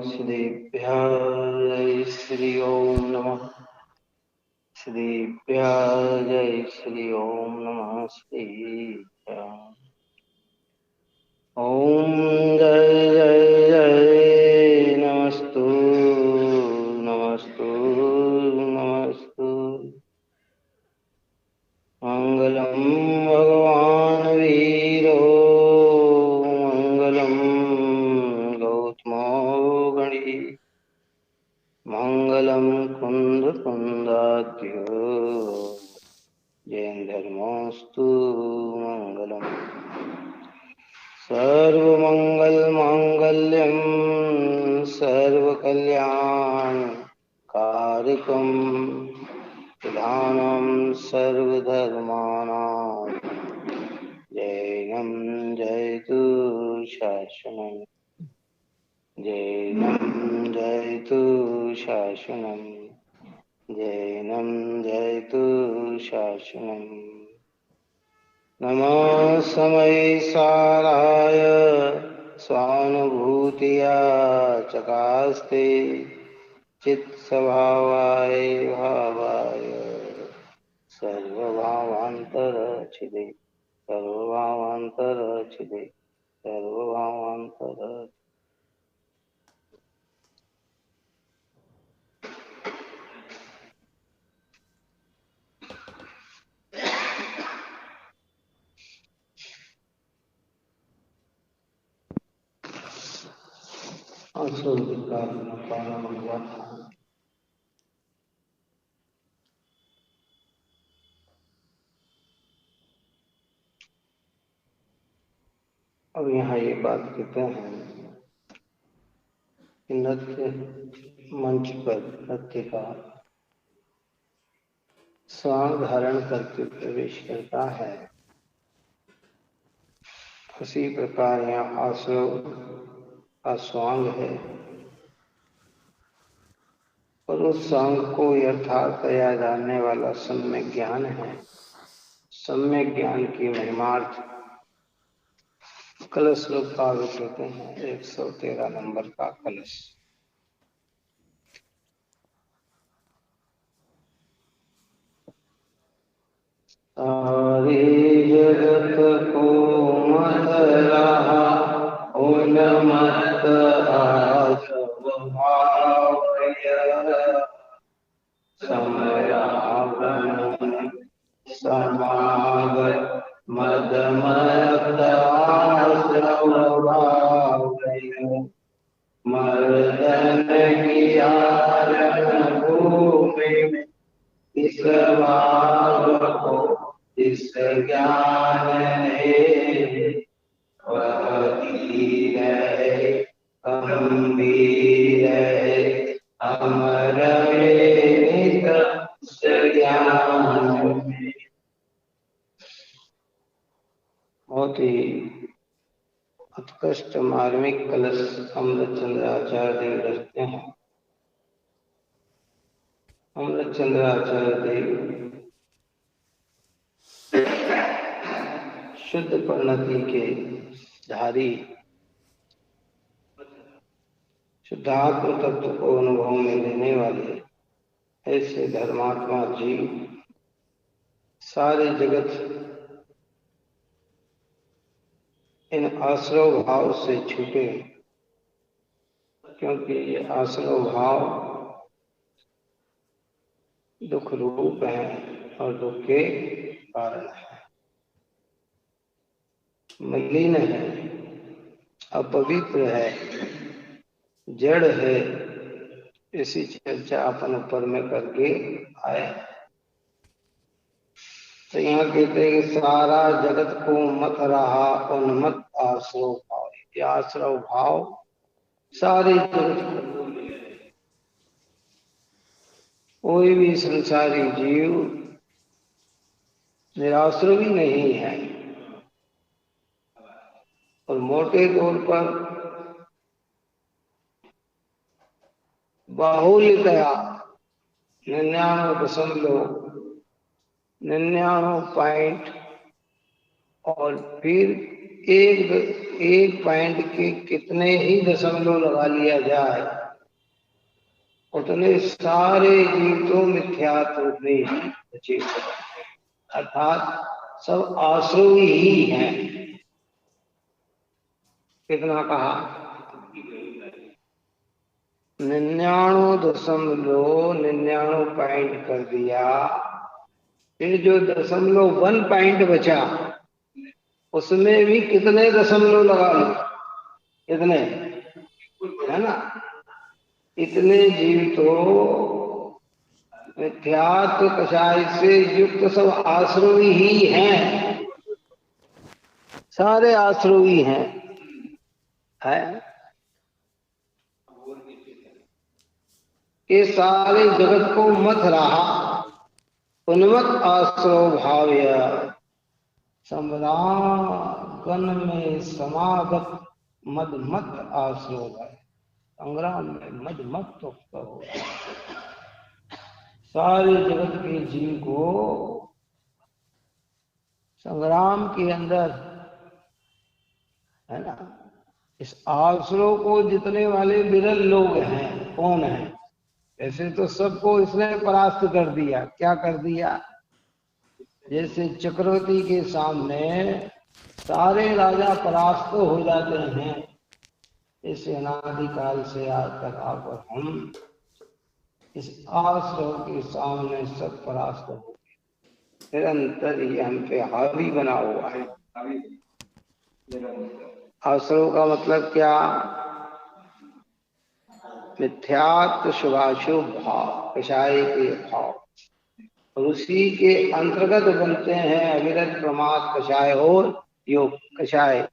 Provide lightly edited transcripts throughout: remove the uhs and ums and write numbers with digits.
श्रीभ्याय श्री ओम नमः श्रीभ्याय श्री ओम नमः श्रीभ्याय ओम जय जय जय नमस्तु नमस्तु नमस्तु मंगलम भगवान वीरो मंगलम गौतमो गणी मंगलम कुंद कुंदाद्यो जैन धर्मोस्तु मंगलम सर्वमंगल मांगल्यम सर्वकल्याण कारकम प्रधानम सर्वधर्माणां जैनम जयतु शासनम जैनम जयतु शासनम जैनम जयतु शासनम नमः समय साराय स्वानुभूतिया चकास्ते चित्स्वभावाय भावाय सर्वभावान्तरच्छिदे सर्वभावान्तरच्छिदे सर्वभावान्तर असुर विकार में प्रारंभ हुआ था। अब यहाँ ये बात कहते हैं कि नृत्य मंच पर नृत्य का स्वांग धारण करके प्रवेश करता है, उसी प्रकार यहाँ आश्रव का स्वांग है और उस स्वांग को यथार्थया जानने वाला सम्यक ज्ञान है। सम्यक ज्ञान की महिमार्थ कलश रूप काव्य कहते हैं। 113 नंबर का कलश। सारे जगत को मत रहा उन्मत्त आशव भाव समयागन समागत मदमत आशव भाव मर्दन किया रणभूमि में इस भाव को इस ज्ञान ने वह धीर है गंभीर है अमर नित ज्ञान में। बहुत ही उत्कृष्ट मार्मिक कलश अमृतचंद्राचार्य देव रचते हैं। अमृतचंद्राचार्य देव शुद्ध परिणति के धारी शुद्धात्म तत्व को अनुभव में लेने वाले ऐसे धर्मात्मा जीव सारे जगत इन आश्रव भाव से छूटे, क्योंकि ये आश्रव भाव दुख रूप है और दुख के कारण है, मलिन है, अपवित्र है, जड़ है। इसी चर्चा अपन ऊपर में करके आए। तो यहाँ कहते हैं कि सारा जगत को मत रहा उन्मत्त आश्रव भाव। ये आश्रव भाव सारे जगत को, कोई भी संसारी जीव निराश्रवी नहीं है। और मोटे तौर पर बाहुल्यतया 99.99 और फिर 1 एक पॉइंट के कितने ही दशमलव लगा लिया जाए, उतने सारे जीव तो मिथ्यात्व में ही बचे हुए हैं, अर्थात सब आश्रयी ही हैं। कितना कहा? 99.99 पॉइंट कर दिया। फिर जो 0.1 पॉइंट बचा, उसमें भी कितने दशमलव लगा लो, कितने, है ना? इतने जीव तो मिथ्यात्व कषाय से युक्त सब आश्रयी ही हैं, सारे आश्रयी हैं, है? ये सारे जगत को मत रहा उन्मत आश्रव भाव्य संग्राम में समागत मदमत आश्रव है। संग्राम में मदमत तो हो, सारे जगत के जीव को संग्राम के अंदर, है ना, इस आश्रव को जितने वाले विरल लोग हैं, कौन है? ऐसे तो सबको इसने परास्त कर दिया। क्या कर दिया? जैसे चक्रवर्ती के सामने सारे राजा परास्त हो जाते हैं, इस अनादिकाल से आज तक आप हम इस आश्रव के सामने सब परास्त हो गए। निरंतर ये हम पे हावी बना हुआ है। आश्रव का मतलब क्या? मिथ्यात्व शुभाशुभ भाव, कषाय के भाव, और उसी के अंतर्गत बनते हैं अविरत प्रमाद कषाय और योग कषाय।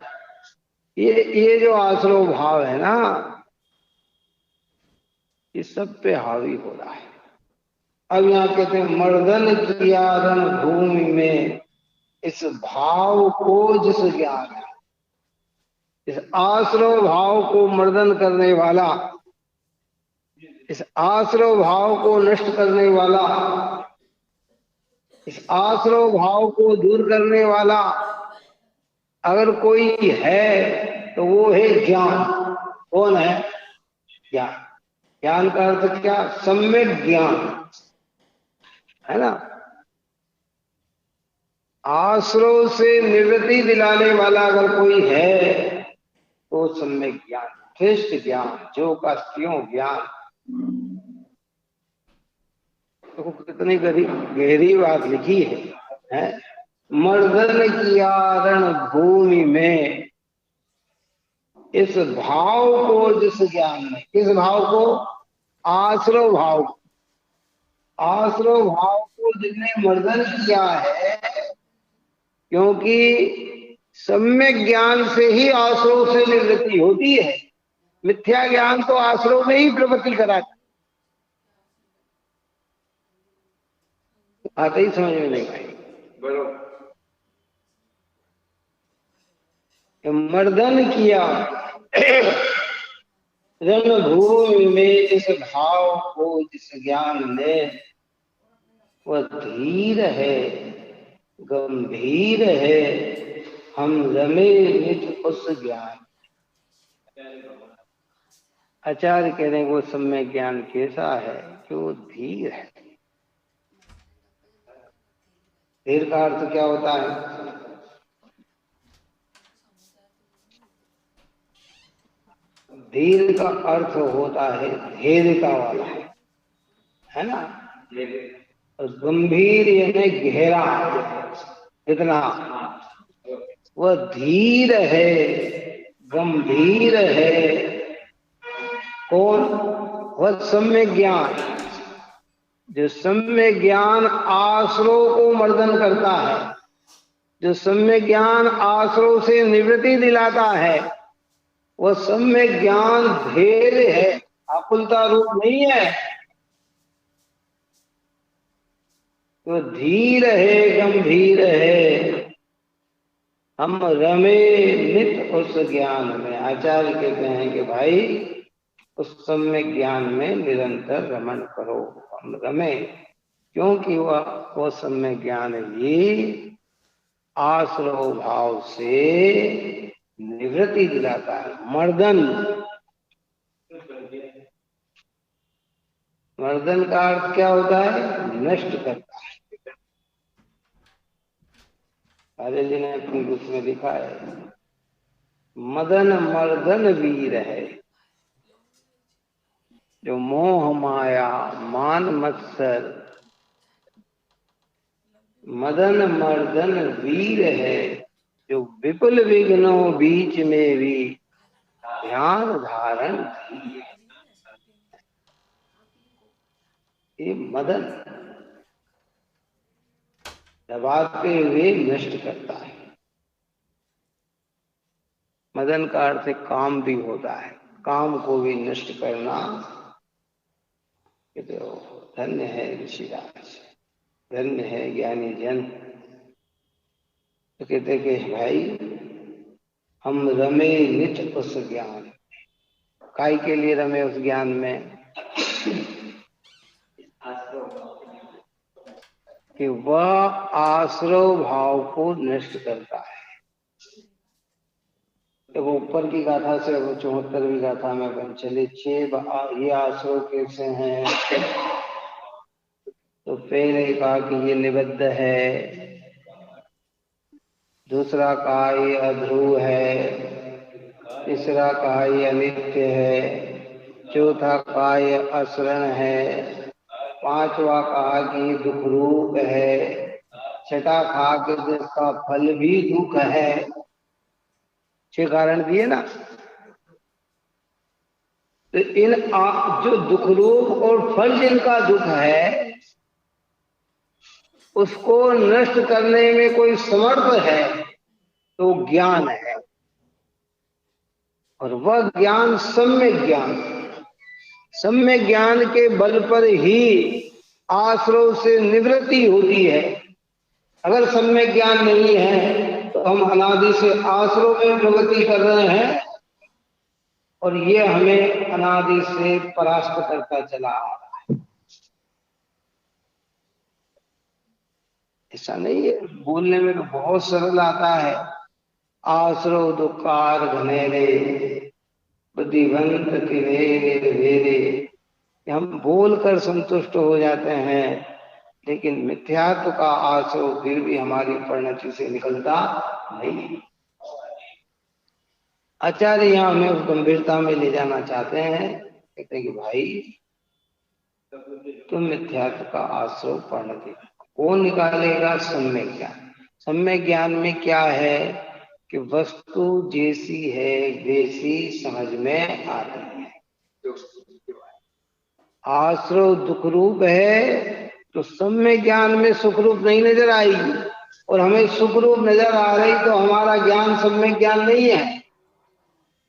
ये जो आश्रव भाव है ना, ये सब पे हावी हो रहा है। अब यहाँ कहते हैं मर्दन किया रण भूमि में, इस भाव को जिस ज्ञान है, इस आश्रव भाव को मर्दन करने वाला, इस आश्रव भाव को नष्ट करने वाला, इस आश्रव भाव को दूर करने वाला अगर कोई है तो वो है ज्ञान। कौन है? ज्ञान। ज्ञान का अर्थ क्या? सम्यक ज्ञान, है ना? आश्रव से निवृत्ति दिलाने वाला अगर कोई है तो सम्यक ज्ञान, श्रेष्ठ ज्ञान, जो का त्यों ज्ञान। तो कितनी गहरी बात लिखी है? मर्दन किया रण भूमि में, इस भाव को जिस ज्ञान में, किस भाव को? आश्रव भाव। आश्रव भाव को जिसने मर्दन किया है, क्योंकि सम्यक ज्ञान से ही आश्रव से निवृत्ति होती है। मिथ्या ज्ञान तो आश्रव में ही प्रवृत्ति कराता। आते ही समझ में नहीं आएगी। बरोबर। मर्दन किया रणभूमि में जिस भाव को, जिस ज्ञान ने, वह धीर है, गंभीर है, हम रमे नित उस ज्ञान। आचार्य कह रहे हैं वो सम्यक ज्ञान कैसा है कि वो धीर है। धीर का अर्थ क्या होता है? धीर का अर्थ होता है धैर्यता वाला, है ना? गंभीर यानी गहरा, कितना? वह धीर है, गंभीर है। कौन? वह सम्यक ज्ञान, जो सम्यक ज्ञान आश्रव को मर्दन करता है, जो सम्यक ज्ञान आश्रव से निवृत्ति दिलाता है, वह सम्यक ज्ञान धैर्य है, आकुलता रूप नहीं है। तो धीर है, गंभीर है, हम रमे नित उस ज्ञान में। आचार्य कहते हैं कि भाई उस सम्यक ज्ञान में निरंतर रमण करो। हम रमे, क्योंकि वह सम्यक ज्ञान ही आश्रव भाव से निवृत्ति दिलाता है। मर्दन, मर्दन का अर्थ क्या होता है? नष्ट करता है। आचार्य जी ने अपनी बुक में लिखा है, मदन मर्दन वीर है, जो मोह माया मान मत्सर, मदन मर्दन वीर है, जो विपुल विघ्नों बीच में भी ध्यान धारण किए। ये मदन दबाते हुए नष्ट करता है। मदन का अर्थ काम भी होता है, काम को भी नष्ट करना। धन्य है ऋषिराज, धन्य है ज्ञानी जन। तो कहते कि भाई हम रमे नित उस ज्ञान, काय के लिए रमे उस ज्ञान में? कि वह आश्रव भाव को नष्ट करता है। तो वो ऊपर की गाथा से वो 74वीं गाथा में बन चले, 6 ये आश्रव कैसे हैं? तो पहले कहा कि ये निबद्ध है, दूसरा कहा ये अध्रुव है, तीसरा कहा ये अनित्य है, चौथा कहा ये असरण है, पांचवा कहा कि ये दुख रूप है, छठा कहा कि जिसका फल भी दुख है। 6 कारण दिए ना। तो इन जो दुख रूप और फल जिनका दुख है, उसको नष्ट करने में कोई समर्थ है तो ज्ञान है, और वह ज्ञान सम्यक ज्ञान। सम्यक ज्ञान के बल पर ही आश्रव से निवृत्ति होती है। अगर सम्यक ज्ञान नहीं है तो हम अनादि से आश्रव में प्रगति कर रहे हैं, और ये हमें अनादि से परास्त करता चला आ रहा है। ऐसा नहीं है, बोलने में तो बहुत सरल आता है। आश्रव दुकार घनेरे बुद्धिवंत किनेरे वेरे, हम बोलकर संतुष्ट हो जाते हैं, लेकिन मिथ्यात्व का आश्रव फिर भी हमारी परिणति से निकलता नहीं। आचार्य यहाँ हमें उस गंभीरता में ले जाना चाहते हैं। कहते हैं कि भाई तुम मिथ्यात्व का आश्रव परिणति कौन निकालेगा? सम्यक ज्ञान। सम्यक ज्ञान में क्या है कि वस्तु जैसी है वैसी समझ में आती है। आश्रव दुख रूप है तो सम्यक ज्ञान में सुख रूप नहीं नजर आएगी, और हमें सुख रूप नजर आ रही तो हमारा ज्ञान सम्यक ज्ञान नहीं है।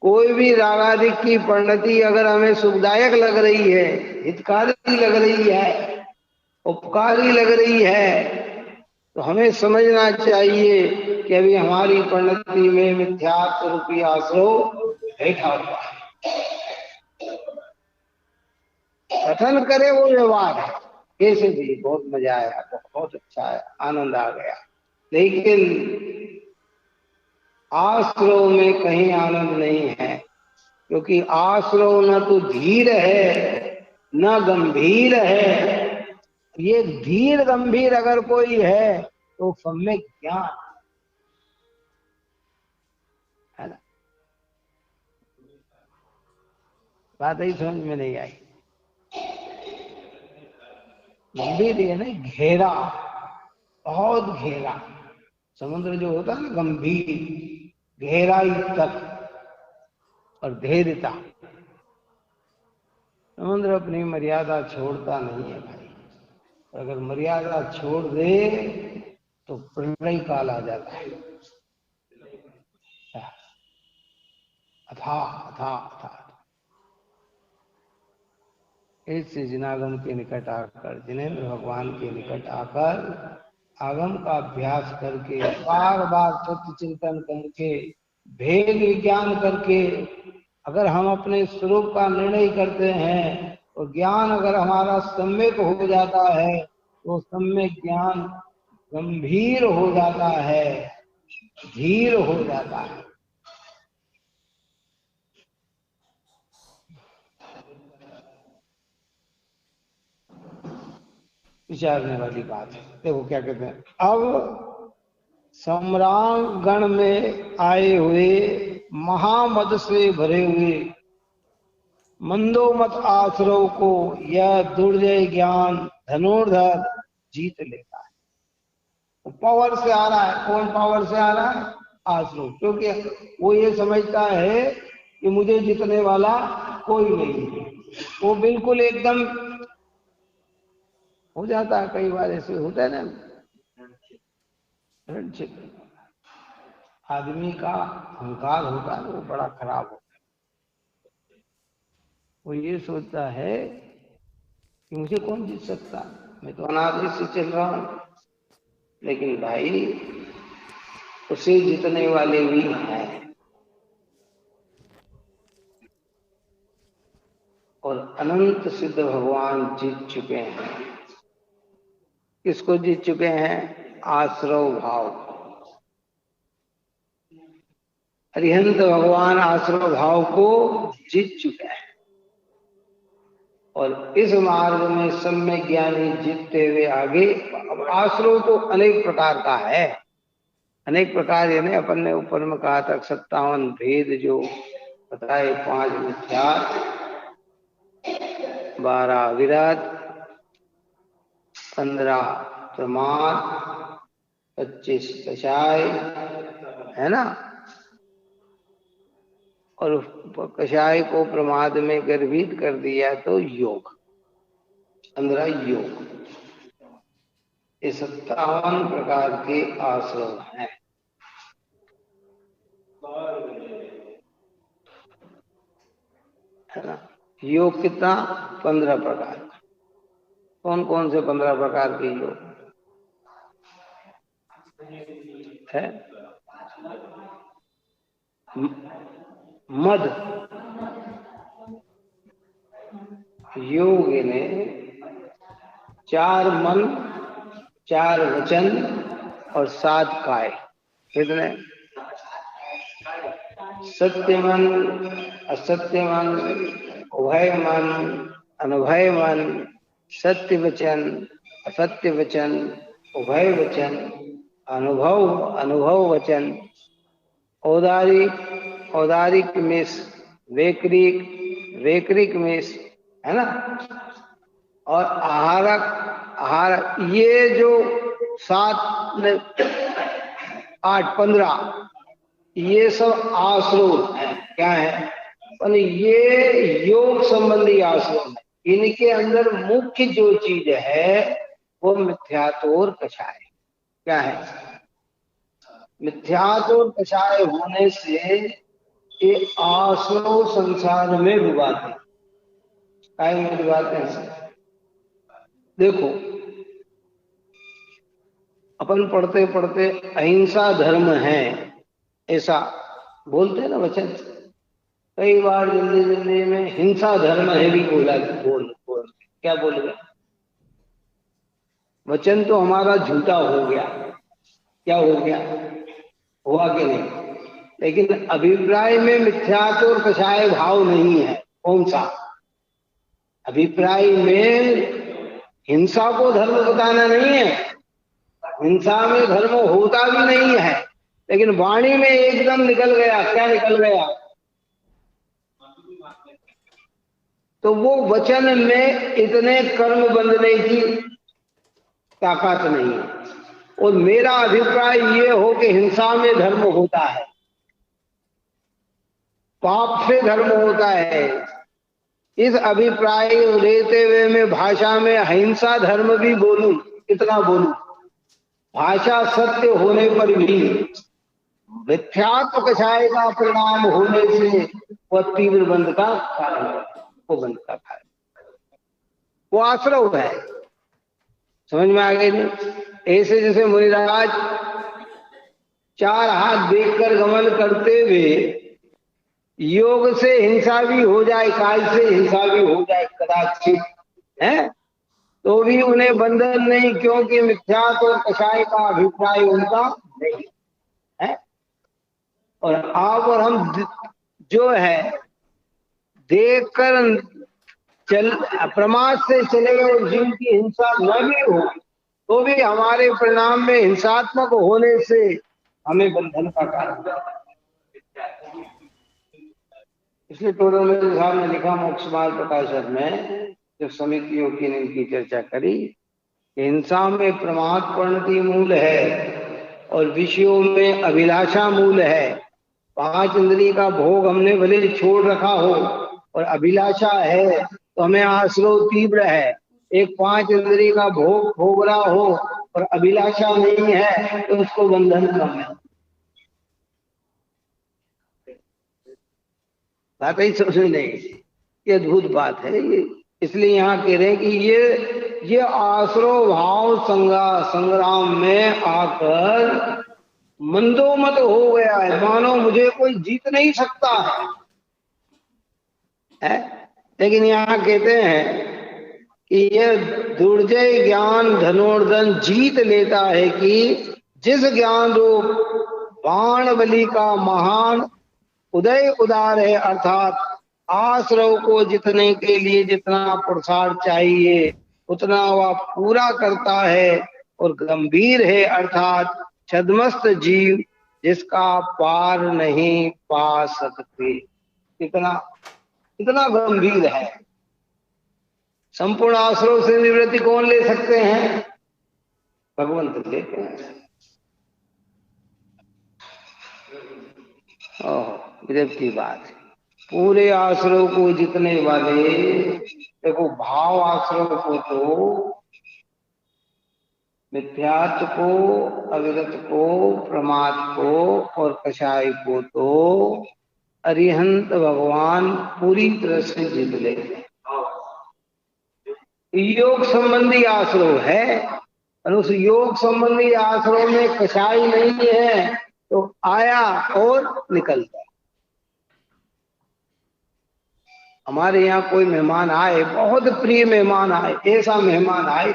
कोई भी रागाधिक की परिणति अगर हमें सुखदायक लग रही है, हितकारी लग रही है, उपकारी लग रही है, तो हमें समझना चाहिए कि अभी हमारी परिणति में मिथ्यात्व रूपी आश्रव बैठा हुआ है। कथन करे वो व्यवहार है, कैसे भी बहुत मजा आया, बहुत अच्छा है, आनंद आ गया, लेकिन आश्रव में कहीं आनंद नहीं है। क्योंकि आश्रव न तो धीर है न गंभीर है। ये धीर गंभीर अगर कोई है तो सम्यक ज्ञान है ना। बात ही समझ में नहीं आई। गंभीर है ना, घेरा, बहुत घेरा। समुद्र जो होता है ना गंभीर, गहराई तक, और धैर्यता। समुद्र अपनी मर्यादा छोड़ता नहीं है भाई। अगर मर्यादा छोड़ दे तो प्रलय काल आ जाता है। अथा अथा अथा ऐसे जिनागम के निकट आकर, जिनेन्द्र भगवान के निकट आकर आगम का अभ्यास करके, बार बार तत्व चिंतन करके, भेद विज्ञान करके अगर हम अपने स्वरूप का निर्णय करते हैं, तो ज्ञान अगर हमारा सम्यक हो जाता है तो सम्यक ज्ञान गंभीर हो जाता है, धीर हो जाता है। विचारने वाली बात है। देखो क्या कहते हैं, अब सम्राट गण में आए हुए महामद से भरे हुए मंदोमत आश्रव को यह दुर्जय ज्ञान धनुर्धर जीत लेता है। तो पावर से आ रहा है, कौन पावर से आ रहा है? आश्रव, क्योंकि वो ये समझता है कि मुझे जीतने वाला कोई नहीं है। वो बिल्कुल एकदम हो जाता है, कई बार ऐसे होता है ना, आदमी का अहंकार होता है वो बड़ा खराब होता है। वो ये सोचता है कि मुझे कौन जीत सकता, मैं तो अनादि से चल रहा हूं। लेकिन भाई उसे जीतने वाले भी हैं, और अनंत सिद्ध भगवान जीत चुके हैं। किसको जीत चुके हैं? आश्रव भाव। अरिहंत भगवान आश्रव भाव को जीत चुके हैं, और इस मार्ग में सम्यक ज्ञानी जीतते हुए आगे। अब आश्रव तो अनेक प्रकार का है, अनेक प्रकार, यानी अपन ने ऊपर में कहा था 57 भेद जो बताए, 5 मिथ्या, 12 विराट, 15 प्रमाद, 25 कषाय, है ना। और कषाय को प्रमाद में गर्भित कर दिया तो योग, 15 योग। ये 57 प्रकार के आश्रम हैं। है ना। योग कितना? 15 प्रकार का। कौन कौन से 15 प्रकार के योग है? मद योग ने 4 मन, 4 वचन और 7 काय। कितने? सत्य मन, असत्य मन, उभय मन, अनुभय मन, सत्य वचन, असत्य वचन, उभय वचन, अनुभव वचन, औदारिक, औदारिक मिस, वैकृक मिस, है ना। और आहारक, आहारक, ये जो 7, 8, 15 ये सब आश्रम है। क्या है? ये योग संबंधी आश्रम है। इनके अंदर मुख्य जो चीज है वो मिथ्यात्व और कषाय। क्या है? मिथ्यात्व और कषाय होने से ये आश्रम संसार में डुबाते, काय में डुबाते हैं। देखो अपन पढ़ते पढ़ते अहिंसा धर्म है ऐसा बोलते हैं ना वचन। कई बार जल्दी जल्दी में हिंसा धर्म है भी बोला, बोल क्या बोल गए? वचन तो हमारा झूठा हो गया। क्या हो गया? हुआ कि नहीं? लेकिन अभिप्राय में मिथ्यात्व और कषाय भाव नहीं है। कौन सा? अभिप्राय में हिंसा को धर्म बताना नहीं है, हिंसा में धर्म होता भी नहीं है, लेकिन वाणी में एकदम निकल गया। क्या निकल गया? तो वो वचन में इतने कर्म बंधने की ताकत नहीं है। और मेरा अभिप्राय ये हो कि हिंसा में धर्म होता है, पाप से धर्म होता है, इस अभिप्राय लेते हुए मैं भाषा में अहिंसा धर्म भी बोलूं, कितना बोलूं, भाषा सत्य होने पर भी मिथ्यात्व कषाय का परिणाम होने से वह तीव्र बंध का कारण है, वो बंध का कारण, वो आश्रव है। समझ में आ गई नहीं? ऐसे जैसे मुनिराज 4 हाथ देखकर गमन करते हुए योग से हिंसा भी हो जाए, काल से हिंसा भी हो जाए कदाचित, है तो भी उन्हें बंधन नहीं, क्योंकि मिथ्यात्व और कषाय का अभिप्राय उनका नहीं है। और आप और हम जो है देखकर प्रमाद से चले और जीव की हिंसा न भी हो तो भी हमारे परिणाम में हिंसात्मक होने से हमें बंधन का कारण। इसलिए टोडरमल साहब ने लिखा मोक्ष मार्ग प्रकाशक में, जब समितियों की ने इनकी चर्चा करी, हिंसा में प्रमाद परिणति मूल है और विषयों में अभिलाषा मूल है। 5 इंद्रिय का भोग हमने भले छोड़ रखा हो और अभिलाषा है तो हमें आश्रय तीव्र है। एक 5 इंद्रिय का भोग भोग रहा हो और अभिलाषा नहीं है तो उसको बंधन कम है। बात ही समझ नहीं, ये अद्भुत बात है ये। इसलिए यहाँ कह रहे हैं कि ये आश्रय भाव संग्राम में आकर मंदोमद हो गया है, मानो मुझे कोई जीत नहीं सकता है। लेकिन यहाँ कहते हैं कि ये दुर्जय ज्ञान धनुर्धन जीत लेता है कि जिस ज्ञान रूप बाण बलि का महान उदय उदार है, अर्थात आश्रय को जितने के लिए जितना पुरुषार्थ चाहिए उतना वह पूरा करता है और गंभीर है, अर्थात छद्मस्त जीव जिसका पार नहीं पा सकते। इतना इतना गंभीर है। संपूर्ण आश्रय से निवृत्ति कौन ले सकते हैं? भगवंत लेते हैं। गजब की बात है। पूरे आश्रय को जीतने वाले, देखो भाव आश्रय को तो मिथ्यात्व को, अविरत को, प्रमाद को और कषाय को तो अरिहंत भगवान पूरी तरह से जीत लेते हैं। योग संबंधी आश्रय है और उस योग संबंधी आश्रय में कषाय नहीं है तो आया और निकल गया। हमारे यहाँ कोई मेहमान आए, बहुत प्रिय मेहमान आए, ऐसा मेहमान आए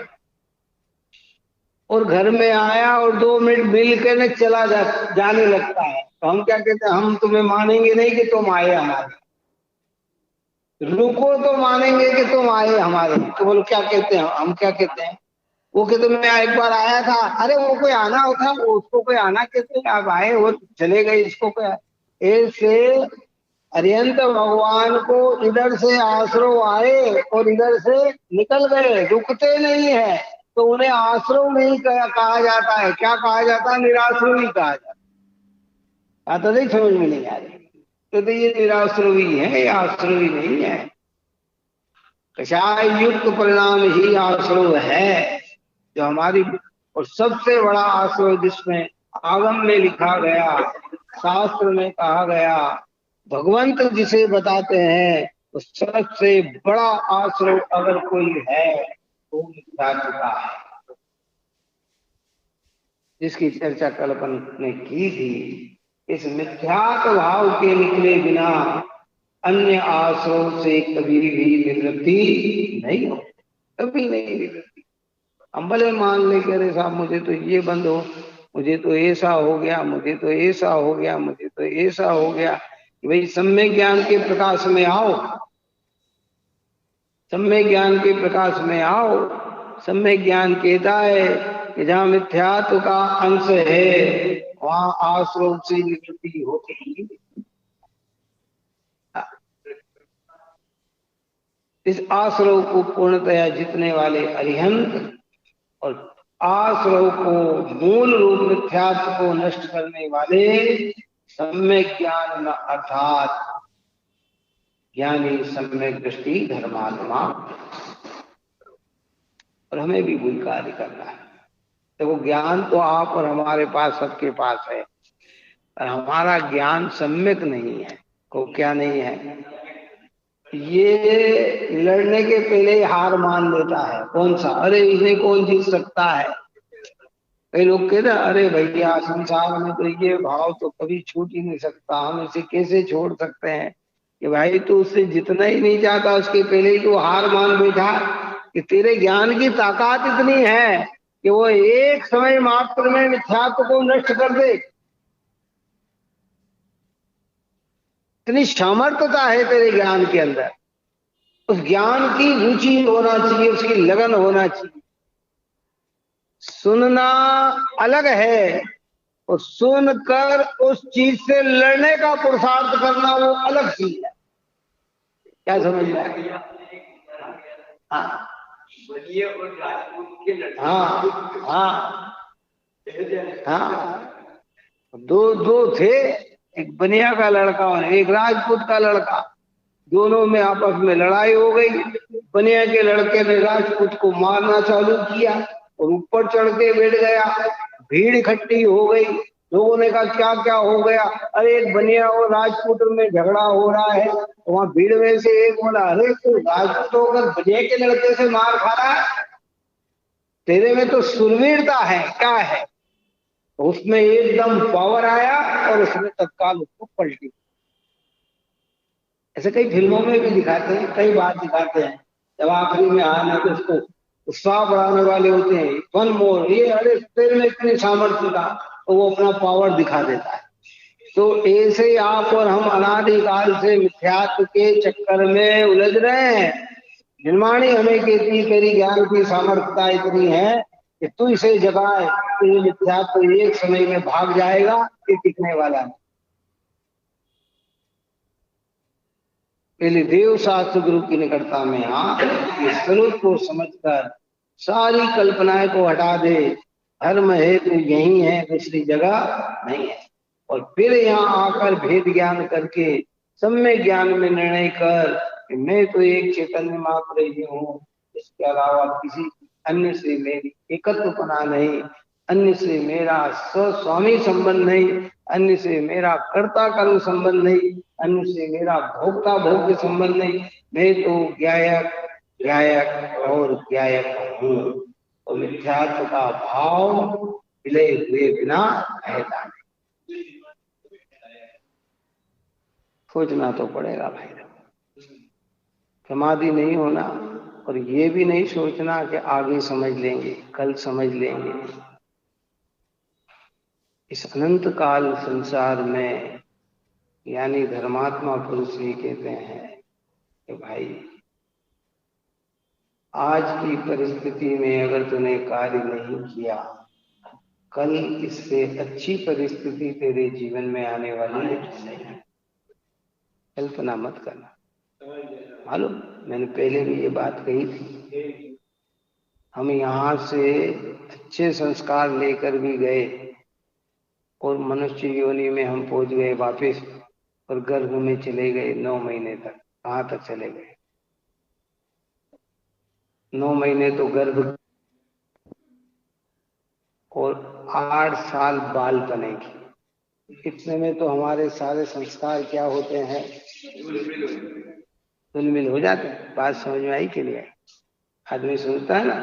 और घर में आया और 2 मिनट मिल कर चला जाने लगता है तो हम क्या कहते हैं? हम तुम्हें मानेंगे नहीं कि तुम आए हमारे, रुको तो मानेंगे कि तुम आए हमारे। तो बोलो क्या कहते हैं? हम क्या कहते हैं? वो कहते मैं एक बार आया था। अरे वो कोई आना होता, उसको कोई आना कहते हैं? आप आए वो चले गए, इसको क्या? ऐसे अरिहंत भगवान को इधर से आश्रय आए और इधर से निकल गए, रुकते नहीं है तो उन्हें आश्रय नहीं कहा जाता है। क्या कहा जाता है? निराश्रयी कहा जाता है। तो नहीं समझ में नहीं आ रही तो ये निराश्रयी है, ये आश्रयी नहीं है। कषाय युक्त परिणाम ही आश्रय है जो हमारी, और सबसे बड़ा आश्रय जिसमें आगम में लिखा गया, शास्त्र में कहा गया, भगवंत जिसे बताते हैं तो सबसे बड़ा आश्रय अगर कोई है तो मिथ्यात्व का है, जिसकी चर्चा कल अपन ने की थी। इस मिथ्यात्व भाव के निकले बिना अन्य आश्रयों से कभी भी निवृत्ति नहीं हो, कभी नहीं निवृत्ति। हम भले मान ले करे साहब मुझे तो ये बंद हो, मुझे तो ऐसा हो गया, मुझे तो ऐसा हो गया, मुझे तो ऐसा हो गया। भाई सम्यक ज्ञान के प्रकाश में आओ, सम्यक ज्ञान के प्रकाश में आओ। सम्यक ज्ञान कहता है कि जहाँ मिथ्यात्व का अंश है वहां आश्रय से निवृत्ति होती ही। इस आश्रय को पूर्णतया जीतने वाले अरिहंत और आश्रय को मूल रूप मिथ्यात्व को नष्ट करने वाले सम्यक ज्ञान अर्थात ज्ञानी सम्यक दृष्टि धर्मात्मा। और हमें भी वही कार्य करना है। देखो ज्ञान तो आप और हमारे पास सबके पास है, और हमारा ज्ञान सम्यक नहीं है। को क्या नहीं है? ये लड़ने के पहले हार मान लेता है। कौन सा? अरे इसे कौन जीत सकता है? कई लोग कहते हैं अरे भैया संसार में तो ये भाव तो कभी छूट ही नहीं सकता, हम इसे कैसे छोड़ सकते हैं? कि भाई तू उससे जितना ही नहीं चाहता, उसके पहले ही तू हार मान बैठा कि तेरे ज्ञान की ताकत इतनी है कि वो एक समय मात्र में मिथ्यात्व को नष्ट कर दे। इतनी सामर्थ्यता है तेरे ज्ञान के अंदर। उस ज्ञान की रुचि होना चाहिए, उसकी लगन होना चाहिए। सुनना अलग है और सुनकर उस चीज से लड़ने का पुरुषार्थ करना वो अलग चीज है। क्या समझ में आया? हाँ और राजपूत के लड़के। हाँ हाँ हाँ, दो दो थे, एक बनिया का लड़का और एक राजपूत का लड़का। दोनों में आपस में लड़ाई हो गई। बनिया के लड़के ने राजपूत को मारना चालू किया और ऊपर चढ़ के बैठ गया। भीड़ इकट्ठी हो गई। लोगों ने कहा क्या क्या हो गया? अरे एक बनिया और राजपूत में झगड़ा हो रहा है। तो वहां भीड़ में से एक बोला, अरे तू राजपूत होकर बनिया के लड़के से मार खा रहा है, तेरे में तो सुरवीरता है, क्या है? तो उसमें एकदम पावर आया और उसने तत्काल उसको पलटी। ऐसे कई फिल्मों में भी दिखाते हैं, कई बार दिखाते हैं। जब आखिरी में आना तो उसको उत्साह बढ़ाने वाले होते हैं, वन मोर, ये अरे तेरे में इतनी सामर्थ्य था, तो वो अपना पावर दिखा देता है। तो ऐसे ही आप और हम अनादिकाल से मिथ्यात्व के चक्कर में उलझ रहे हैं। निर्माणी हमें कहती तेरी ज्ञान की सामर्थ्यता इतनी है कि तू इसे जगाए तो ये मिथ्यात्व एक समय में भाग जाएगा, ये टिकने वाला है। पहले देव शास्त्र गुरु की निकटता में हाँ इस स्वरूप को समझकर सारी कल्पनाएं को हटा दे। धर्म है तो यही है, दूसरी जगह नहीं है। और फिर यहाँ आकर भेद ज्ञान करके सम्यक ज्ञान में निर्णय कर कि मैं तो एक चैतन्य मात्र ही हूँ, इसके अलावा किसी अन्य से मेरी एकत्वपना नहीं, अन्य से मेरा स्वस्वामी संबंध नहीं, अन्य से मेरा कर्ता कर्म संबंध नहीं, अन्य से मेरा भोक्ता भोग्य संबंध नहीं। मैं तो ज्ञायक ज्ञायक और ज्ञायक हूँ। और मिथ्यात्व का भाव विलय हुए बिना रहता नहीं। सोचना तो पड़ेगा भाई, समाधि नहीं होना और ये भी नहीं सोचना कि आगे समझ लेंगे, कल समझ लेंगे। इस अनंत काल संसार में यानी धर्मात्मा पुरुष ये कहते हैं कि भाई आज की परिस्थिति में अगर तूने कार्य नहीं किया, कल इससे अच्छी परिस्थिति तेरे जीवन में आने वाली है। कल्पना मत करना। मालूम, मैंने पहले भी ये बात कही थी। हम यहाँ से अच्छे संस्कार लेकर भी गए और मनुष्य योनि में हम पहुंच गए वापस और गर्भ में चले गए 9 महीने तक। कहाँ तक चले गए? 9 महीने तो गर्भ और 8 साल बाल पने की। इतने में तो हमारे सारे संस्कार क्या होते हैं? धुलमिल हो जाते हैं। बात समझ में आई के लिए? आदमी सोचता है ना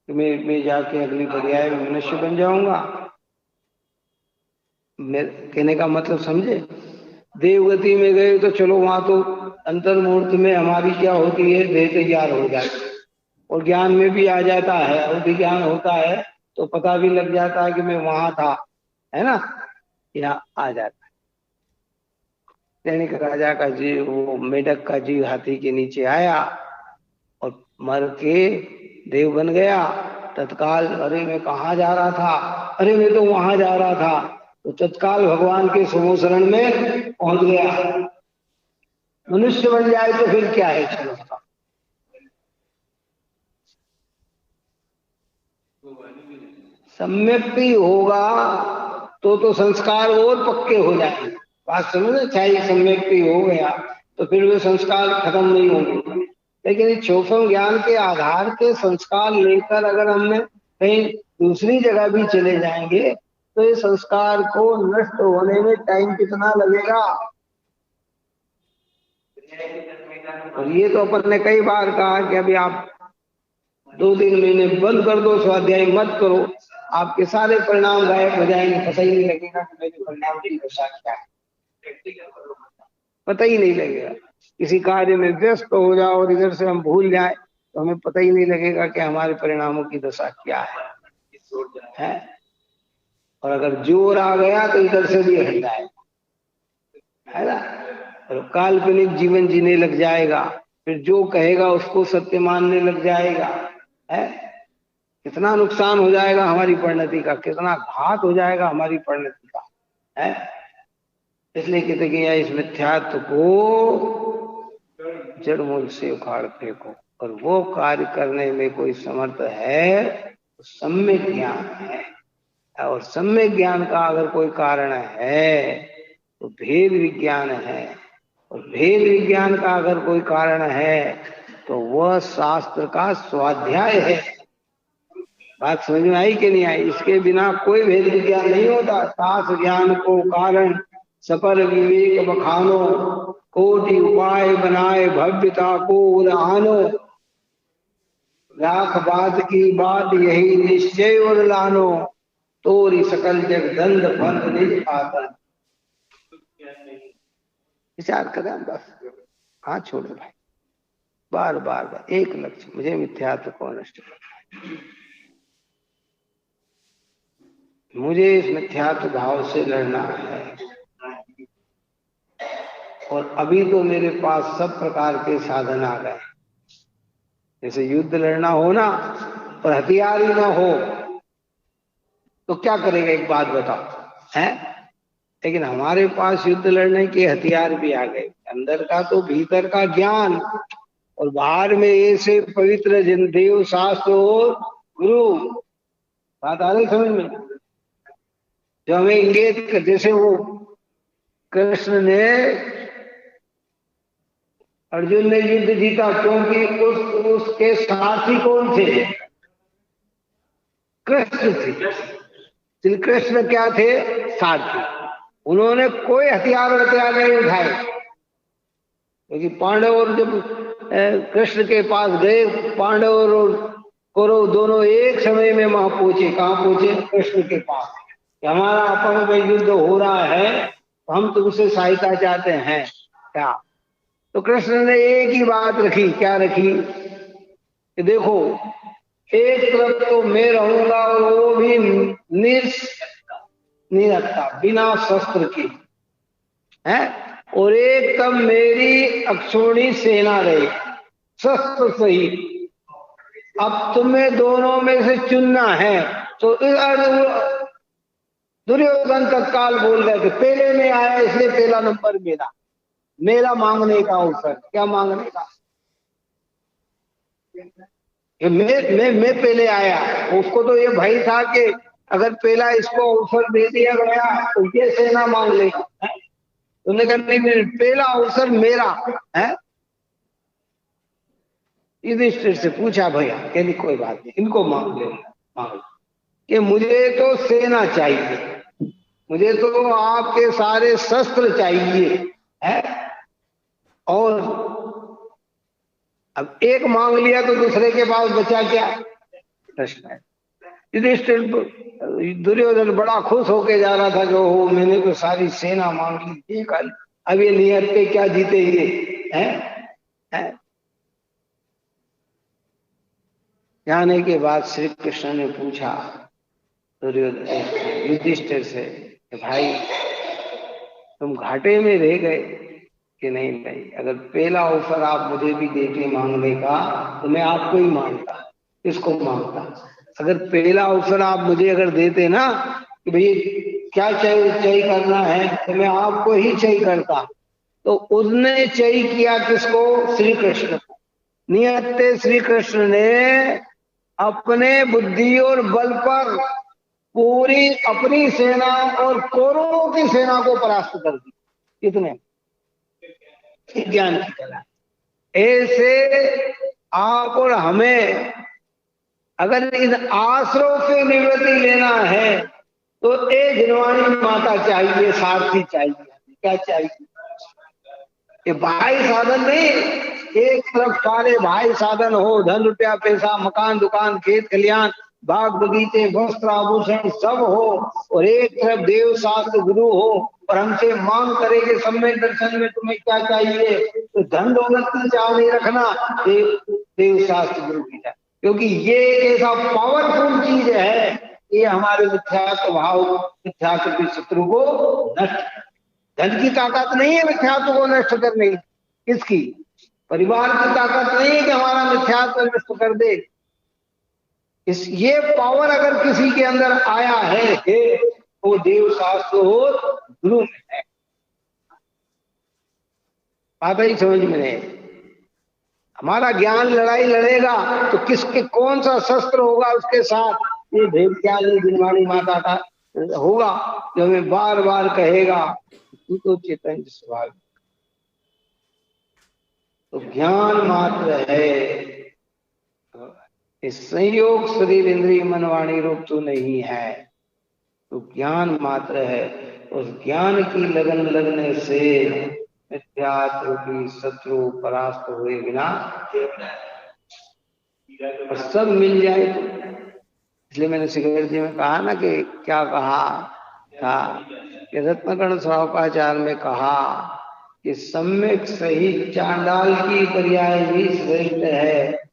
कि मैं जाके अगली पर्याय में मनुष्य बन जाऊंगा। कहने का मतलब समझे? देवगति में गए तो चलो वहां तो अंतर्मुहूर्त में हमारी क्या होती है, देह तैयार हो जाती है और ज्ञान में भी आ जाता है और विज्ञान होता है तो पता भी लग जाता है कि मैं वहां था, है ना? यहाँ आ जाता है। दैनिक राजा का जीव, वो मेढक का जीव हाथी के नीचे आया और मर के देव बन गया तत्काल। अरे मैं कहाँ जा रहा था? अरे मैं तो वहां जा रहा था। तो तत्काल भगवान के समोसरण में पहुंच गया। मनुष्य बन जाए तो फिर क्या है? चलो सम्यक भी होगा तो संस्कार और पक्के हो जाएंगे। बात समझे? चाहे सम्यक भी हो गया तो फिर वे संस्कार खत्म नहीं होंगे। लेकिन इस सूक्ष्म ज्ञान के आधार के संस्कार लेकर अगर हमने कहीं दूसरी जगह भी चले जाएंगे तो ये संस्कार को नष्ट होने में टाइम कितना लगेगा? और ये तो अपन ने कई बार कहा कि अभी आप 2-3 महीने बंद कर दो, स्वाध्याय मत करो, आपके सारे परिणाम गायब हो जाएंगे। पता ही नहीं लगेगा कि मेरे परिणाम की दशा क्या है, पता ही नहीं लगेगा। किसी कार्य में व्यस्त हो जाओ और इधर से हम भूल जाए तो हमें पता ही नहीं लगेगा कि हमारे परिणामों की दशा क्या है? और अगर जोर आ गया तो इधर से भी हट जाए, है ना? और काल्पनिक जीवन जीने लग जाएगा। फिर जो कहेगा उसको सत्य मानने लग जाएगा, है? कितना नुकसान हो जाएगा हमारी परिणति का, कितना घात हो जाएगा हमारी परिणति का, है? इसलिए कहते कि इस मिथ्यात्व को जड़ मूल से उखाड़ फेंको, और वो कार्य करने में कोई समर्थ है तो सम्यक ज्ञान है। और सम्यक ज्ञान का अगर कोई कारण है तो भेद विज्ञान है, और भेद विज्ञान का अगर कोई कारण है तो वह शास्त्र का स्वाध्याय है। बात समझ में आई कि नहीं आई? इसके बिना कोई भेद विज्ञान नहीं होता। शास्त्र ज्ञान को कारण सपर विवेक बखानो, कोटि उपाय बनाए भव्यता को उड़ानो, लाख बात की बात यही निश्चय और लानो, तोरी सकल जग दंड फंद निज आतन। विचार करें बस, हाथ छोड़े भाई, बार बार बार एक लक्ष्य, मुझे मिथ्यात्व को नष्ट करना है, मुझे इस मिथ्यात्व भाव से लड़ना है। और अभी तो मेरे पास सब प्रकार के साधन आ गए, जैसे युद्ध लड़ना हो ना और हथियार ही ना हो तो क्या करेगा, एक बात बताओ, है? लेकिन हमारे पास युद्ध लड़ने के हथियार भी आ गए, अंदर का तो भीतर का ज्ञान, और बाहर में ऐसे पवित्र जिन देव शास्त्र और गुरु, बात आ रही समझ में? जो हमें इंगित, जैसे वो कृष्ण ने, अर्जुन ने युद्ध जीता क्योंकि उसके साथी कौन थे? कृष्ण थे। श्री कृष्ण क्या थे? सारथी। उन्होंने कोई हथियार नहीं उठाए, क्योंकि पांडव और जब कृष्ण के पास गए, पांडव और कौरव दोनों एक समय में वहां पहुंचे। कहां पहुंचे? कृष्ण के पास। हमारा आपस में युद्ध हो रहा है, हम तुमसे सहायता चाहते हैं क्या? तो कृष्ण ने एक ही बात रखी। क्या रखी? कि देखो, एक तरफ तो मैं रहूंगा और वो भी निरक्ता, बिना शस्त्र के, है, और एक तब मेरी अक्षोणी सेना रही शस्त्र सहित। अब तुम्हें दोनों में से चुनना है। तो दुर्योधन तत्काल बोल रहे थे, पहले में आया इसलिए पहला नंबर मेरा मांगने का अवसर। क्या मांगने का? मैं पहले आया। उसको तो ये भय था कि अगर पहला इसको अवसर दे दिया गया तो ये सेना मांग लेगा। उन्होंने कहा नहीं, पहला अवसर मेरा है। युधिष्ठिर से पूछा भैया, कहनी कोई बात नहीं, इनको मांग लो कि मुझे तो सेना चाहिए, मुझे तो आपके सारे शस्त्र चाहिए, है? और अब एक मांग लिया तो दूसरे के पास बचा क्या? प्रश्न है। युधिष्ठिर, दुर्योधन बड़ा खुश होके जा रहा था कि हो, मैंने तो सारी सेना मांग ली, अब ये नियत पे क्या जीते ये, है? जाने के बाद श्री कृष्ण ने पूछा दुर्योधन युधिष्ठिर से कि भाई तुम घाटे में रह गए कि नहीं, अगर पहला अवसर आप मुझे भी देते मांगने का तो मैं आपको ही मांगता। किसको मांगता? अगर पहला अवसर आप मुझे अगर देते ना कि भाई क्या चाहिए करना है, तो मैं आपको ही चाहिए करता। तो उसने चाहिए किया किसको? श्री कृष्ण को। नियत श्री कृष्ण ने अपने बुद्धि और बल पर पूरी अपनी सेना और कौरवों की सेना को परास्त कर दी। कितने? ज्ञान की कला। ऐसे आप और हमें अगर इन आश्रयों से निवृत्ति लेना है तो एक जिनवाणी माता चाहिए, सारथी चाहिए। क्या चाहिए? ये भाई साधन नहीं, एक तरफ सारे भाई साधन हो, धन रुपया पैसा मकान दुकान खेत खलियान बाग बगीचे वस्त्र आभूषण सब हो, और एक तरफ देव शास्त्र गुरु हो, और हमसे मांग करे कि सम्यक दर्शन में तुम्हें क्या चाहिए, तो धन दौलत की चाह नहीं रखना, देव शास्त्र गुरु की चाह। क्योंकि ये ऐसा पावरफुल चीज है, ये हमारे मिथ्यात्व भाव, मिथ्यात्व के शत्रु को नष्ट। धन की ताकत नहीं है मिथ्यात्व को नष्ट करने। किसकी? परिवार की ताकत नहीं है कि हमारा मिथ्यात्व नष्ट कर दे। ये पावर अगर किसी के अंदर आया है वो देव शास्त्र हो गुरु में है। बात ही समझ में नहीं। हमारा ज्ञान लड़ाई लड़ेगा तो किसके कौन सा शस्त्र होगा उसके साथ, ये भेद क्या जिनवाणी माता का होगा जो हमें बार बार कहेगा तू तो चेतन स्वभाव। तो ज्ञान मात्र है, इस संयोग शरीर इंद्रिय मन वाणी रूप तो नहीं है, तो ज्ञान मात्र है। उस ज्ञान की लगन लगने से मिथ्यात्व की शत्रु परास्त हुए बिना और सब मिल जाए तो। इसलिए मैंने सिगरेट जी में कहा ना कि क्या कहा था कि रत्नकर्ण स्वापाचार में कहा कि सम्यक सही चांडाल की पर्याय भी श्रेष्ठ है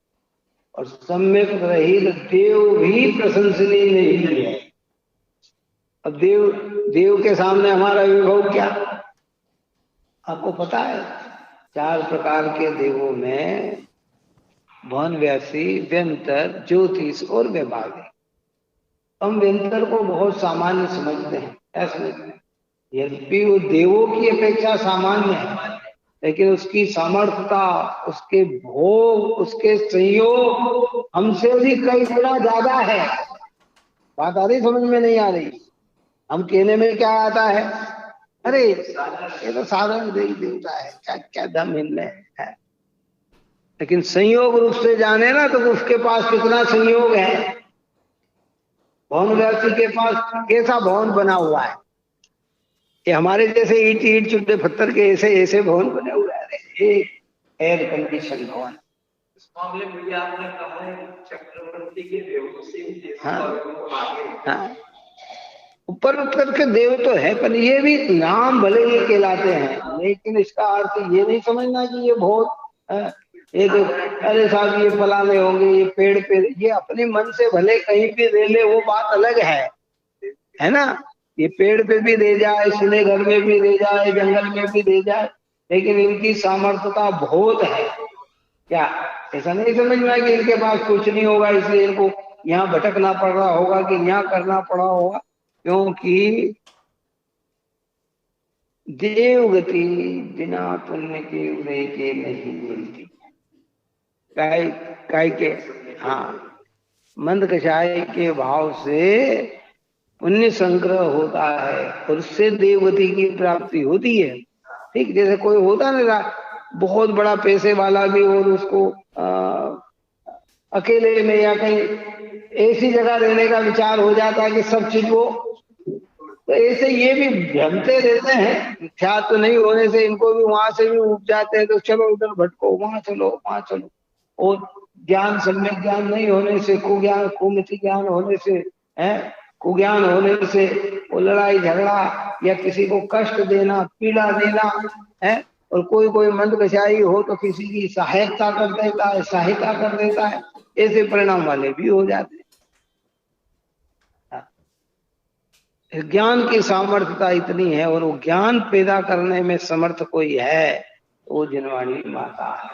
और सम्यक रहित देव भी प्रशंसनीय नहीं है। अब देव के सामने हमारा विभव क्या, आपको पता है? 4 प्रकार के देवों में भवन व्यासी, व्यंतर, ज्योतिष और व्यभागी। हम व्यंतर को बहुत सामान्य समझते हैं, ऐसा समझते हैं, यद्यपि वो देवों की अपेक्षा सामान्य है, लेकिन उसकी सामर्थ्यता, उसके भोग, उसके संयोग हमसे भी कई गुना ज्यादा है। बात आ रही समझ में नहीं आ रही? हम कहने में क्या आता है, अरे ये तो साधारण देवी देवता है, क्या क्या दम इनमें है। लेकिन संयोग रूप से जाने ना तो उसके पास कितना संयोग है। भवन व्यासी के पास कैसा भवन बना हुआ है, ये हमारे जैसे ईट ईट चुट्टे पत्थर के ऐसे ऐसे भवन बने हुए हैं, एयर कंडीशन भवन। इस मामले में आपने कहा है चक्रवर्ती के देवों से हाँ ऊपर उतर के देव तो है, पर ये भी नाम भले ही कहलाते हैं, लेकिन इसका अर्थ ये नहीं समझना कि ये बहुत एक अरे साहब ये फलाने होंगे, ये पेड़ पे, ये अपने मन से भले कहीं भी दे ले वो बात अलग है ना। ये पेड़ पे भी दे जाए, सुने घर में भी दे जाए, जंगल में भी दे जाए, लेकिन इनकी सामर्थ्यता बहुत है। क्या ऐसा नहीं समझना कि इनके पास कुछ नहीं होगा इसलिए इनको यहाँ भटकना पड़ रहा होगा कि यहाँ करना पड़ा होगा, क्योंकि देवगति बिना पुण्य के उदय के नहीं मिलती। काय के हाँ मंद कषाय के भाव से पुण्य संग्रह होता है और उससे देवगति की प्राप्ति होती है। ठीक जैसे कोई होता ना बहुत बड़ा पैसे वाला भी और उसको अकेले में या कहीं ऐसी जगह रहने का विचार हो जाता है कि सब चीज वो, तो ऐसे ये भी भ्रमते रहते हैं। मिथ्यात्व तो नहीं होने से इनको भी वहां से भी उठ जाते हैं, तो चलो उधर भटको, वहां चलो वहां चलो। और ज्ञान सम्यक ज्ञान नहीं होने से, कुज्ञान कुमिति ज्ञान होने से है, कुज्ञान होने से वो लड़ाई झगड़ा या किसी को कष्ट देना, पीड़ा देना है। और कोई कोई मंद कषाई हो तो किसी की सहायता कर देता है, सहायता कर देता है, ऐसे परिणाम वाले भी हो जाते हैं। ज्ञान की सामर्थ्यता इतनी है और वो ज्ञान पैदा करने में समर्थ कोई है, वो जिनवाणी माता है।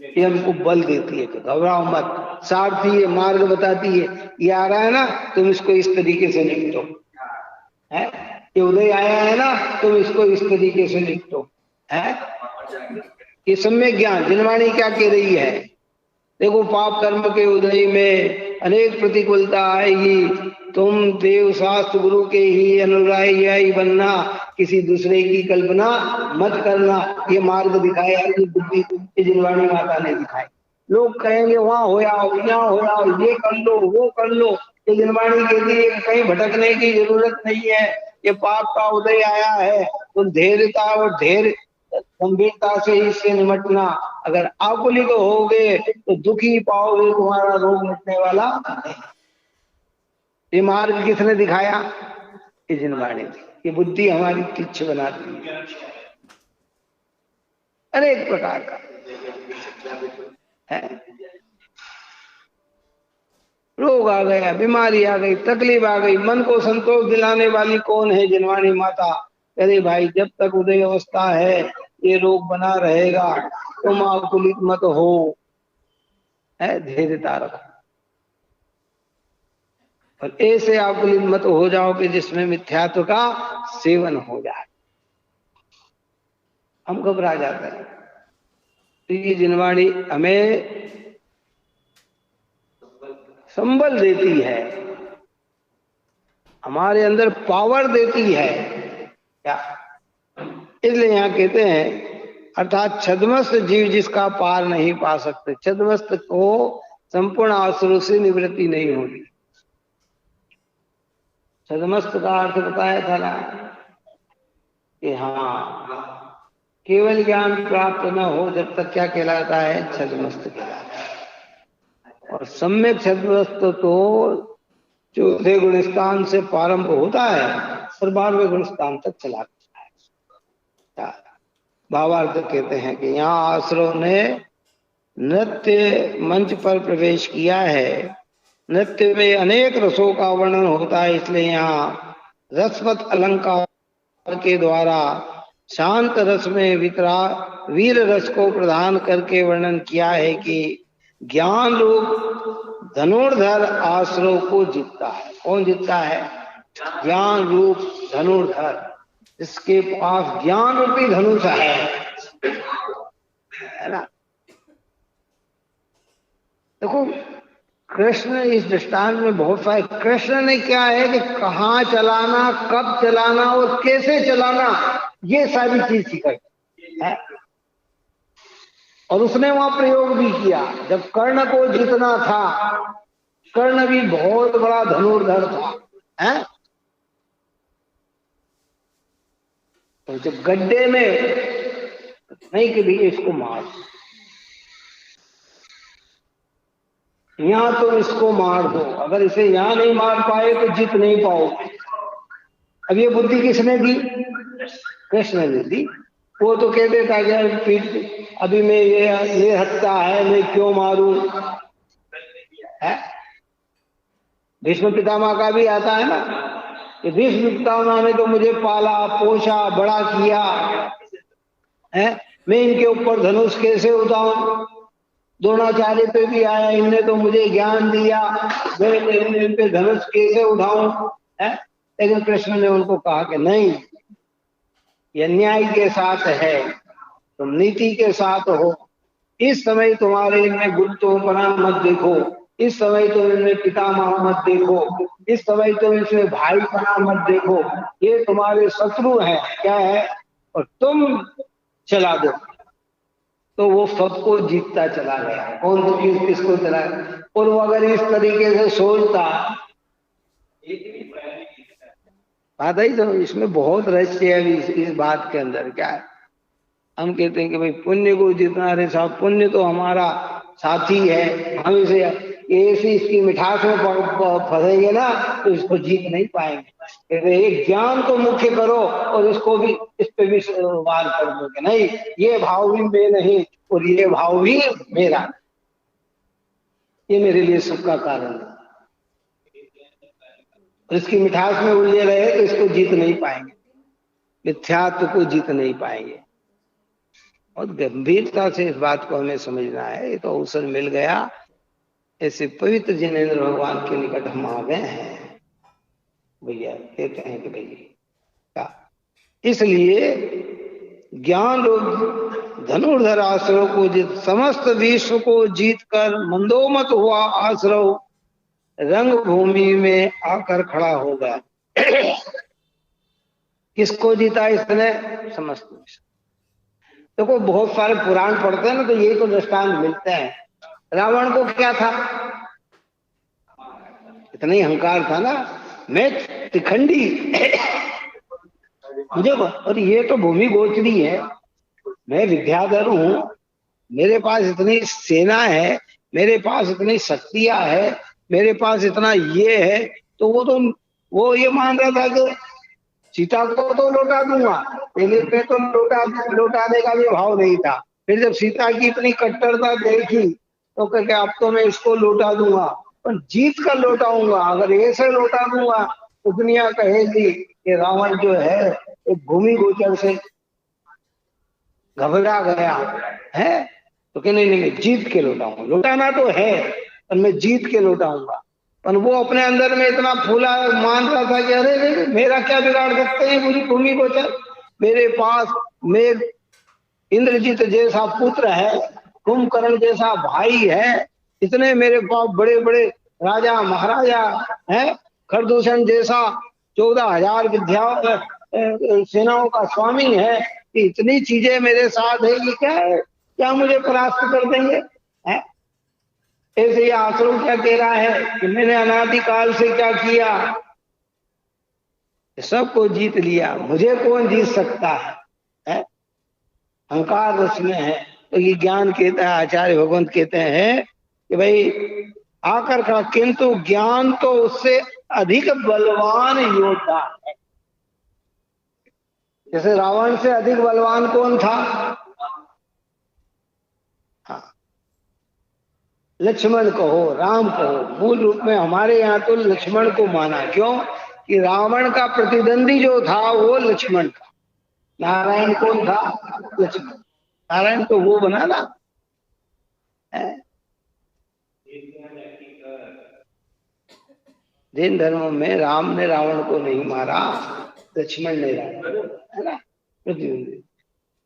ये हमको बल देती है कि घबराओ मत, सारथी ये मार्ग बताती है, ये आ रहा है ना तुम इसको इस तरीके से निपटो, है ये उदय आया है ना तुम इसको इस तरीके से निपटो, है ये सम्यक ज्ञान। जिनवाणी क्या कह रही है, देखो पाप कर्म के उदय में अनेक प्रतिकूलता आएगी, तुम देव शास्त्र गुरु के ही अनुयायी बनना, किसी दूसरे की कल्पना मत करना। ये मार्ग दिखाया, ये बुद्धि जिनवाणी माता ने दिखाई। लोग कहेंगे वहां हो आओ, यहाँ हो आओ, ये कर लो वो कर लो, ये जिनवाणी कहती है कहीं भटकने की जरूरत नहीं है। ये पाप का उदय आया है, तो धैर्यता और धैर्य गंभीरता से इससे निमटना। अगर आकुलित होगे तो दुखी पाओगे, तुम्हारा रोग मिटने वाला नहीं। ये मार्ग किसने दिखाया, ये जिनवाणी थी। ये बुद्धि हमारी तुच्छ बनाती है अनेक प्रकार का है। रोग आ गया, बीमारी आ गई, तकलीफ आ गई, मन को संतोष दिलाने वाली कौन है, जिनवाणी माता। अरे भाई जब तक उदय अवस्था है ये रोग बना रहेगा, तुम आकुलित मत हो, है धैर्यता रखो, और ऐसे आकुलित मत हो जाओ कि जिसमें मिथ्यात्व का सेवन हो जाए। हम घबरा जाते हैं। तो ये जिनवाणी हमें संबल देती है, हमारे अंदर पावर देती है क्या। इसलिए यहाँ कहते हैं अर्थात छद्मस्त जीव जिसका पार नहीं पा सकते, छद्मस्त को संपूर्ण आसुरों से निवृत्ति नहीं होती। छद्मस्त का अर्थ बताया था ना कि हाँ केवल ज्ञान प्राप्त न हो जब तक क्या कहलाता है, छद्मस्त कहलाता है। और सम्यक छद्मस्त तो चौथे गुणस्थान से प्रारंभ होता है और 12वें गुणस्थान तक चला जाता है। भावार्थ कहते हैं कि यहाँ आसुरों ने नृत्य मंच पर प्रवेश किया है। नृत्य में अनेक रसों का वर्णन होता है, इसलिए यहाँ रसवत अलंकार के द्वारा शांत रस में वीर रस को प्रदान करके वर्णन किया है कि ज्ञान रूप धनुर्धर आसुरों को जीतता है। कौन जीतता है? ज्ञान रूप धनुर्धर, जिसके पास ज्ञान रूपी धनुष है ना। देखो कृष्ण इस दृष्टांत में बहुत सारे, कृष्ण ने क्या है कि कहाँ चलाना, कब चलाना और कैसे चलाना, ये सारी चीज सिखाई है। और उसने वहां प्रयोग भी किया। जब कर्ण को जीतना था, कर्ण भी बहुत बड़ा धनुर्धर था, है? तो जब गड्ढे में नहीं कि भी इसको मार, यहां तो इसको मार दो, अगर इसे यहां नहीं मार पाए तो जीत नहीं पाओगे। अब ये बुद्धि किसने दी? कृष्ण ने दी। वो तो कह देता कि पीठ अभी मैं ये हत्या है, मैं क्यों मारूं, है? भीष्म पितामह का भी आता है ना कि भीष्म पितामह ने तो मुझे पाला पोषा बड़ा किया है, मैं इनके ऊपर धनुष कैसे उठाऊं? द्रोणाचार्य पे भी आया, इनने तो मुझे ज्ञान दिया, मैं इन पे धनुष कैसे उठाऊं, है? लेकिन कृष्ण ने उनको कहा कि नहीं, ये न्याय के साथ है, तुम नीति के साथ हो। इस समय तुम्हारे इनमें गुरुत्वपना मत देखो, इस समय तुम इनमें पितामह मत देखो, इस समय तुम इसमें भाईपना मत देखो, ये तुम्हारे शत्रु हैं, क्या है, और तुम चला दो। तो वो सबको जीतता चला गया। कौन तो किसको चला गया? और वो अगर इस तरीके से सोचता, बात है तो इसमें बहुत रहस्य है इस बात के अंदर। क्या है, हम कहते हैं कि भाई पुण्य को जितना, अरे साहब पुण्य तो हमारा साथी है, हम इसे ऐसी इसकी मिठास में फंसेंगे ना तो इसको जीत नहीं पाएंगे। कहते एक ज्ञान को मुख्य करो और इसको भी, इस पे भी वार कर दोगे, नहीं ये भाव भी मैं नहीं और ये भाव भी मेरा, ये मेरे लिए सुख का कारण है। इसकी मिठास में उलझे रहे तो इसको जीत नहीं पाएंगे, मिथ्यात्व को जीत नहीं पाएंगे। बहुत गंभीरता से इस बात को हमें समझना है। ये तो अवसर मिल गया, ऐसे पवित्र जिनेंद्र भगवान के निकट हम आ गए हैं भैया, कहते हैं कि भैया इसलिए ज्ञान रूप धनुर्धर आश्रव को जीत, समस्त विश्व को जीत कर मंदोमत हुआ आश्रव रंग भूमि में आकर खड़ा हो गया। किसको जीता इसने? समस्त विश्व। देखो बहुत सारे पुराण पढ़ते हैं ना तो यही तो दृष्टांत मिलते हैं। रावण को क्या था? इतना ही अहंकार था ना, मैं शिखंडी मुझे, और ये तो भूमि गोचरी है, मैं विद्याधर हूं, मेरे पास इतनी सेना है, मेरे पास इतनी शक्तियां है, मेरे पास इतना ये है, तो वो ये मान रहा था कि सीता को तो लौटा दूंगा। पहले पे तो लौटाने का भी भाव नहीं था, फिर जब सीता की इतनी कट्टरता देखी तो कहते अब तो मैं इसको लौटा दूंगा, पर जीत कर लौटाऊंगा। अगर ऐसे लौटा दूंगा तो दुनिया कहेगी कि रावण जो है एक भूमि गोचर से घबरा गया है, तो कि नहीं नहीं मैं जीत के लौटाऊंगा, लौटाना तो है पर मैं जीत के लौटाऊंगा। पर वो अपने अंदर में इतना फूला मान रहा था कि अरे अरे मेरा क्या बिगाड़ सकते हैं पूरी भूमि को, चल मेरे पास मेघ इंद्रजीत जैसा पुत्र है, कुंभकर्ण जैसा भाई है, इतने मेरे पास बड़े बड़े राजा महाराजा हैं, खरदूषण जैसा 14,000 विद्या सेनाओं का स्वामी है, कि इतनी चीजें मेरे साथ है, ये क्या है, क्या मुझे परास्त कर देंगे है? ऐसे ही आसुर क्या कह रहा है कि मैंने अनादिकाल से क्या किया, सबको जीत लिया, मुझे कौन जीत सकता है? अहंकार रस में है। तो ये ज्ञान कहता है, आचार्य भगवंत कहते हैं कि भाई आकर का, किंतु ज्ञान तो उससे अधिक बलवान योद्धा है। जैसे रावण से अधिक बलवान कौन था? हाँ, लक्ष्मण कहो, राम कहो, मूल रूप में हमारे यहाँ तो लक्ष्मण को माना, क्यों कि रावण का प्रतिद्वंदी जो था वो लक्ष्मण था, नारायण कौन था? लक्ष्मण। नारायण तो वो बना ना, जैन धर्म में राम ने रावण को नहीं मारा, लक्ष्मण ने रावण, है ना, प्रतिद्वंदी।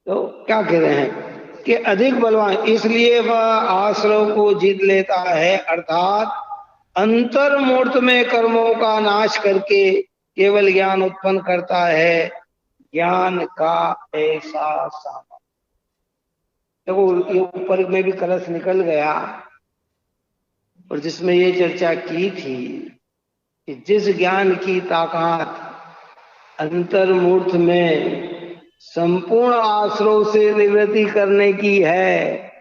तो क्या कह रहे हैं कि अधिक बलवान, इसलिए वह आश्रव को जीत लेता है, अर्थात अंतर्मूर्त में कर्मों का नाश करके केवल ज्ञान उत्पन्न करता है। ज्ञान का ऐसा सामर्थ्य, देखो ये ऊपर में भी कलश निकल गया, और जिसमें ये चर्चा की थी कि जिस ज्ञान की ताकत अंतर्मूर्त में संपूर्ण आश्रव से निवृत्ति करने की है,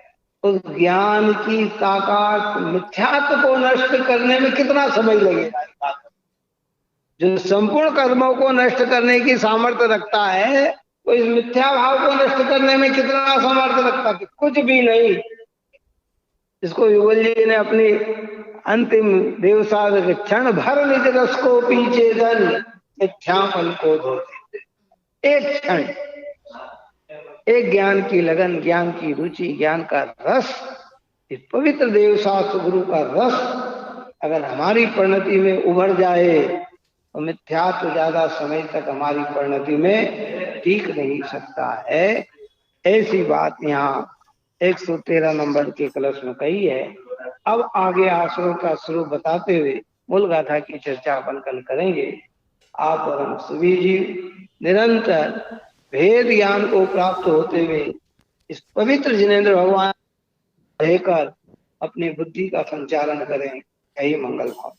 उस ज्ञान की ताकत मिथ्यात्व को नष्ट करने में कितना समय लगेगा? जो संपूर्ण कर्मों को नष्ट करने की सामर्थ्य रखता है, तो इस मिथ्या भाव को नष्ट करने में कितना सामर्थ्य रखता है? कुछ भी नहीं। इसको युगल जी ने अपनी अंतिम देवसाधक क्षण भर निज रस को पीछे धन मिथ्यापन को धोते, एक क्षण, एक ज्ञान की लगन, ज्ञान की रुचि, ज्ञान का रस, इस पवित्र देवशास्त्र गुरु का रस अगर हमारी परिणति में उभर जाए तो मिथ्यात्व ज्यादा समय तक हमारी परिणति में टिक नहीं सकता है। ऐसी बात यहाँ 113 नंबर के कलश में कही है। अब आगे आसुरों का स्वरूप बताते हुए मूल गाथा की चर्चा अपन कल करेंगे। आप और हम सभी जीव निरंतर भेद ज्ञान को प्राप्त होते हुए इस पवित्र जिनेन्द्र भगवान रहकर अपनी बुद्धि का संचालन करें, यही मंगल भाव।